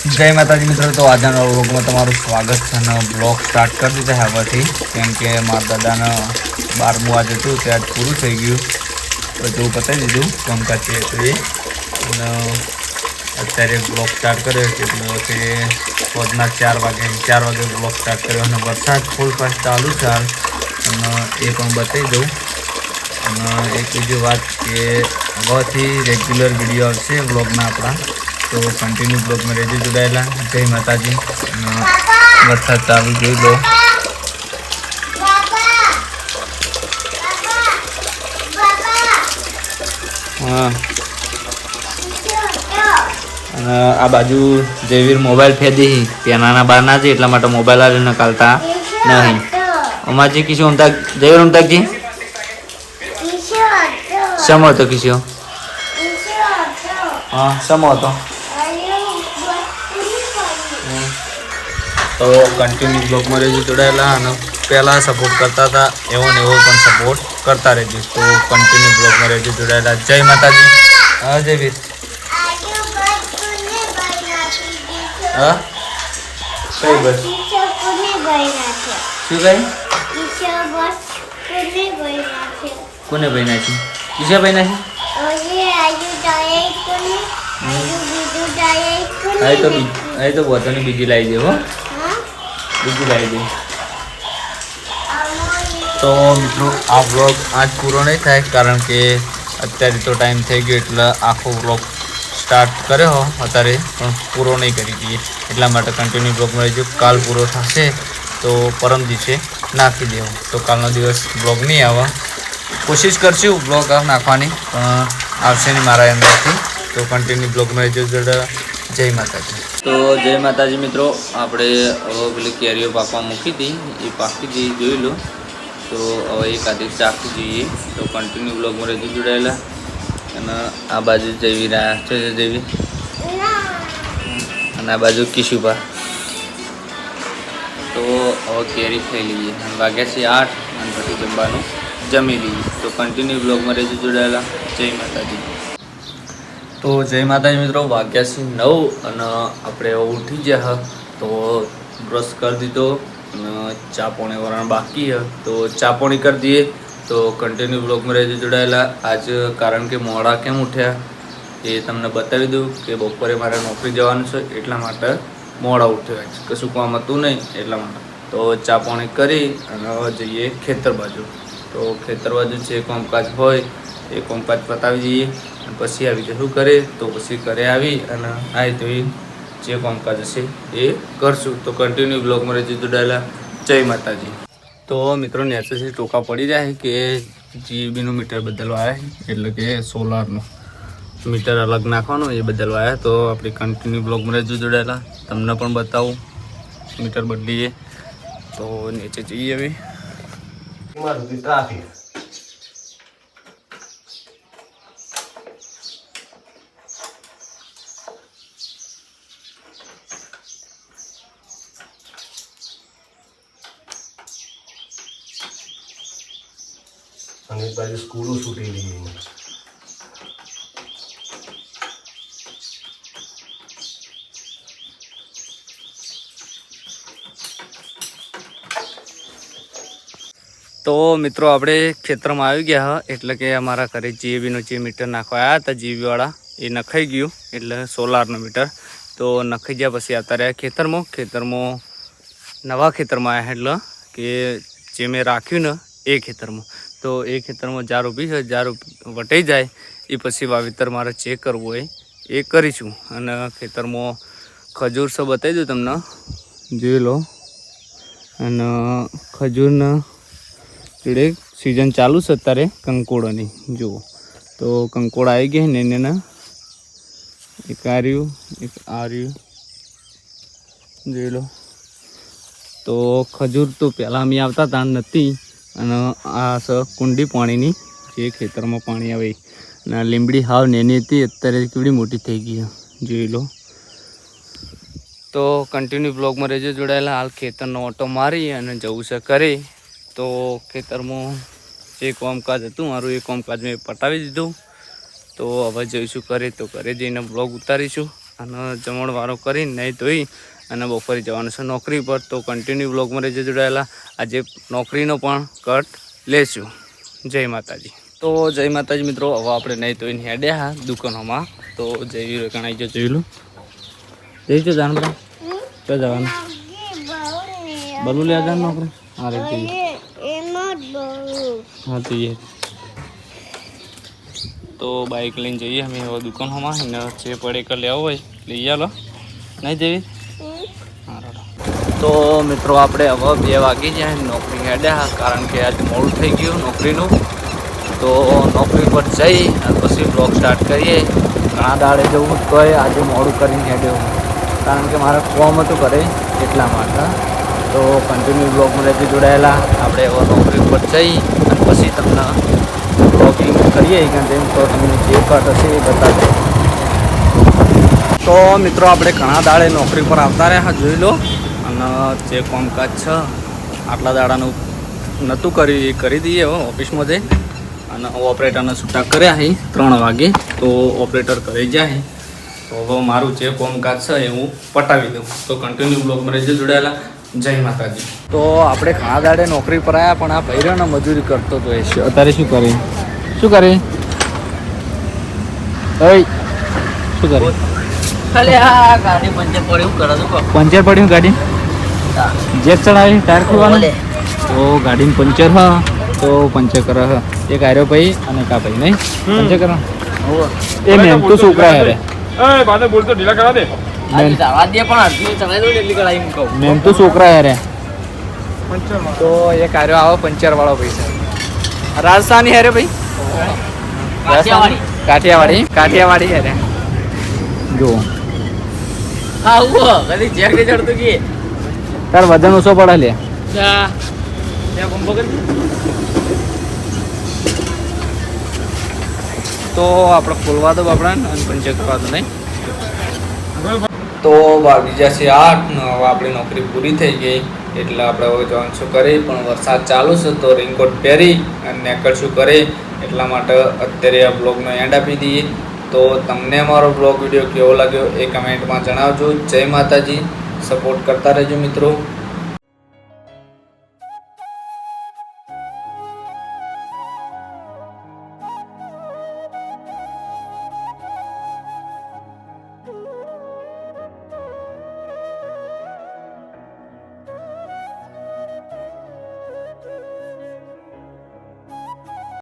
जय माताजी मित्रों। तो आज व्लॉग में तमारू स्वागत है। ब्लॉग स्टार्ट कर दीधा है हवेथी, केम के मारा दादा 12मुं आज हतुं ते आज पूरुं थई गयुं। बधुं पतावी दीधुं कामकाज छे तो ए अत्यारे ब्लॉग स्टार्ट कर्यो એટલે કે સાંજના 4 વાગે ब्लॉग स्टार्ट કર્યો અને વરસાદ ફૂલ ફાસ્ટ ચાલુ છે હાલ અને એ પણ બતાવી દઉં। અને એક બીજી વાત કે હવેથી રેગ્યુલર વિડીયો આવશે બ્લોગના આપણા, तो कंटिन्यू ब्लॉग में रेडी जुड़ाયેલા। जय माताजी। वरसाद चालू જોઈ લો। हाँ आ बाजू जयवीर मोबाइल फेदी पेनाना बार ना जी એટલા માટે મોબાઈલ આલે નકાલતા નહીં। અમાજી કિશો ઉમતા જયવીર ઉમતાજી સમો તો કિશો हाँ समो तो तो कंटिन्यू ब्लॉग में रही जोड़ाયેલા અને पहला सपोर्ट करता था एवं ने एवं पण सपोर्ट करता रही। तो कंटिन्यू ब्लॉग में रही जोड़ाયેલા। जय माताजी। हाँ जयवीर हाँ कई बस शू कई कोने बहना छे किसे बहना छे आई तो बहुत नहीं बीजी लाई दे वो बीजी लाई दे। तो मित्रों आ व्लॉग आज पूरो नहीं थाय कारण के अत्यारे तो टाइम थई गयो એટલે આખો વ્લોગ સ્ટાર્ટ કર્યો અત્યારે પણ પૂરો નહીં કરી દઈએ એટલા માટે કન્ટિન્યુ બ્લોગમાં રહેજો। કાલ પૂરો થશે તો પરમ દિવસે નાખી દેવો। તો કાલનો દિવસ બ્લોગ નહીં આવે, कोशिश करशुं ब्लॉग नाखवानी पण आवशे नहीं मारा अंदरथी। तो कंटिन्यू ब्लॉग में रहिजो जोड़े। जय माताजी। तो जय माताजी मित्रों, आपणे हवे पेली केरीओ पाकवा मूकी थी ए पाकी थी जोई लो। तो हवे एक आधी चाखी जोईए। तो कंटिन्यू ब्लॉग में रहिजो जोड़ाયેલા। અને આ બાજુ જયવીર આ છે જયવીર અને આ બાજુ કિશુભા। તો હવે કેરી ખાઈ લઈએ અને વાગ્યા છે 8 અને પછી જમવાનું जमी ली। तो कंटिन्यू ब्लॉग में रही जोड़ाયેલા। जय माताजी। तो जय माताजी मित्रों, वाग्या से 9 અને આપણે उठी ગયા तो ब्रश कर दीधो અને चा पाणी वरण बाकी है तो चा पाणी कर दिए। तो कंटिन्यू ब्लॉग में रही जोड़ाયેલા। आज कारण के मोड़ा केम उठ्या એ તમને बतावी दूँ कि बपोरे मारे नौकरी जवानुं छे એટલા માટે मोड़ा उठ्यो। कशुं काम हतुं नहीं એટલા માટે। तो चा पाणी करी અને जईए खेतर बाजू। तो खेतर बाजू से कामकाज होय ए कामकाज पतावी दीए पछी आवी जशुं करे। तो पछी घरे आवी अने आए तो जे कामकाज हशे ए करशुं। तो कंटिन्यू ब्लॉग में रही जोड़ाયેલા। जय माताजी। तो मित्रों नीचे से टोका पड़ी जाए कि जीबीનું मीटर बदलवा है એટલે કે સોલારનું मीटर अलग નાખવાનો એ બદલવા આવ્યા। तो આપણી કન્ટિન્યુ બ્લોગ में रही जोड़ाયેલા। તમને પણ બતાવું मीटर બદલીએ। तो नीचे જઈએ હવે। ट्राफिक बाजू स्कूलों छूटी ली तो मित्रों आपणे खेतर में आई गया एटले के अमारा घरे जीबीनो जे मीटर नाखवा आया था जीबीवाड़ा ए नखाई गयुं एटले सोलारनो मीटर। तो नखाई गया पछी आता रह्या खेतर में नवा खेतर में आया एटले के जे मैं राख्युं ने ए खेतर में। तो ए खेतर में जार ऊभी छे, जार वटाई जाए ए पछी वावेतर मारे चेक करवुं होय ए करीशुं। अने खेतर में खजूर से बताई दूं तमने जोई लो। अने खजूरना जोड़े सीजन चालू से अत्यारे कंकोड़ोनी जुओ। तो कंकोड़ा आई गया ने ना एक आ रह्यु एक आ रह्यु जोई लो। तो खजूर तो पहला अमी आवता ताण नथी अने आ स कुंडी पाणीनी जे खेतर में पाणी आवे अने લીમડી हाव नेनी हती अत्यारे केवडी मोटी थई गई जोई लो। तो कंटिन्यू ब्लॉग में रही जोड़ाયેલા। हाल खेतरनो ऑटो मारी अने जवुं छे करे। तो खेतर में जे कामकाज हतुं मारुं ए कामकाज में पटावी दीधुं। तो हवे जईशुं करे तो घरे जईने ब्लॉग उतारीशुं। અને જમણવારો કરીને નહીં ધોઈ અને બપોરે જવાનું છે નોકરી પર. તો કન્ટિન્યુ બ્લોગમાં રહેજો જોડાયેલા. આજે નોકરીનો પણ કટ લેશું. જય માતાજી. તો જય માતાજી મિત્રો. હવે આપણે નહીં ધોઈને હેડ્યા દુકાનોમાં. તો જઈ ગણાઈ જો જોઈ લો. જઈ જો જાણ બધા તો જવાનું બલુ લે જવાનું નોકરી. હા રે હા જઈએ. તો બાઇક લઈને જઈએ અમે હવે દુકાનોમાં. એને જે પડે કર લેવો હોય લઈ ચાલો. નહીં જઈએ. તો મિત્રો આપણે હવે 2 વાગી જાય નોકરી હેડ્યા, કારણ કે આજે મોડું થઈ ગયું નોકરીનું. તો નોકરી પર જઈ અને પછી બ્લોગ સ્ટાર્ટ કરીએ. ઘણા દાડે જવું તોય આજે મોડું કરીને હેડ્યો, કારણ કે મારે કોમ હતું ઘરે એટલા માટે. તો કન્ટિન્યુ બ્લોગમાં રહેતી જોડાયેલા. આપણે હવે નોકરી પર જઈ અને પછી તમને બ્લોગિંગ કરીએ કે તેમ તો તમને જે કટ હશે એ બતાવજો. તો મિત્રો આપણે ઘણા દાડે નોકરી પર આવતા રહ્યા જોઈ લો. અને જે કામકાજ છે આટલા દાડાનું નહોતું કર્યું એ કરી દઈએ હવે ઓફિસમાં જઈ. અને ઓપરેટરને છૂટા કર્યા છે 3 વાગે. તો ઓપરેટર કરી જાય. તો હવે મારું જે કામકાજ છે એ હું પટાવી દઉં. તો કન્ટિન્યુ બ્લોગમાં રહેજો જોડાયેલા. જય માતાજી. તો આપણે ઘણા દાડે નોકરી પર આવ્યા, પણ આ ભૈરવને મજૂરી કરતો તો એ અત્યારે શું કરે શું કરે શું કરે? ગાડી પંચર પડ્યું કરે તો પંચર પડ્યું ગાડી જેક ચડાવી ટાયર ખોલવાનું. તો ગાડીનું પંચર હા તો પંચર કરે હ એક આર્યો ભાઈ અને કા ભાઈ નહીં પંચર કરે એ મેમ તું છોકરા યાર બોલતો ઢીલા કરા દે. જવા દે પણ અડધી ચલાવી દઉં એટલી કડાઈ મૂકું. મેમ તું છોકરા યાર. તો એક આર્યો આવો પંચર વાળો ભાઈ છે રાજસ્થાની હેરે ભાઈ કાઠિયાવાડી હેરે જો હા હું કદી ચેક નહીં ચડતું કે તાર વજન ઓછો પડે લે. તો આપણે ખોલવા દો બાપડાને અને પંચર કરવા દો નહીં. તો વાગી જશે 8 ને હવે આપણી નોકરી પૂરી થઈ ગઈ. એટલે આપણે હવે જવાનું શું કરીએ, પણ વરસાદ ચાલુ છે તો રેનકોટ પહેરી અને નીકળશું કરે. એટલા માટે અત્યારે આ બ્લોગનો એન્ડ આપી દઈએ. તો તમને અમારો બ્લોગ વિડીયો કેવો લાગ્યો એ કમેન્ટમાં જણાવજો. જય માતાજી. સપોર્ટ કરતા રહેજો મિત્રો.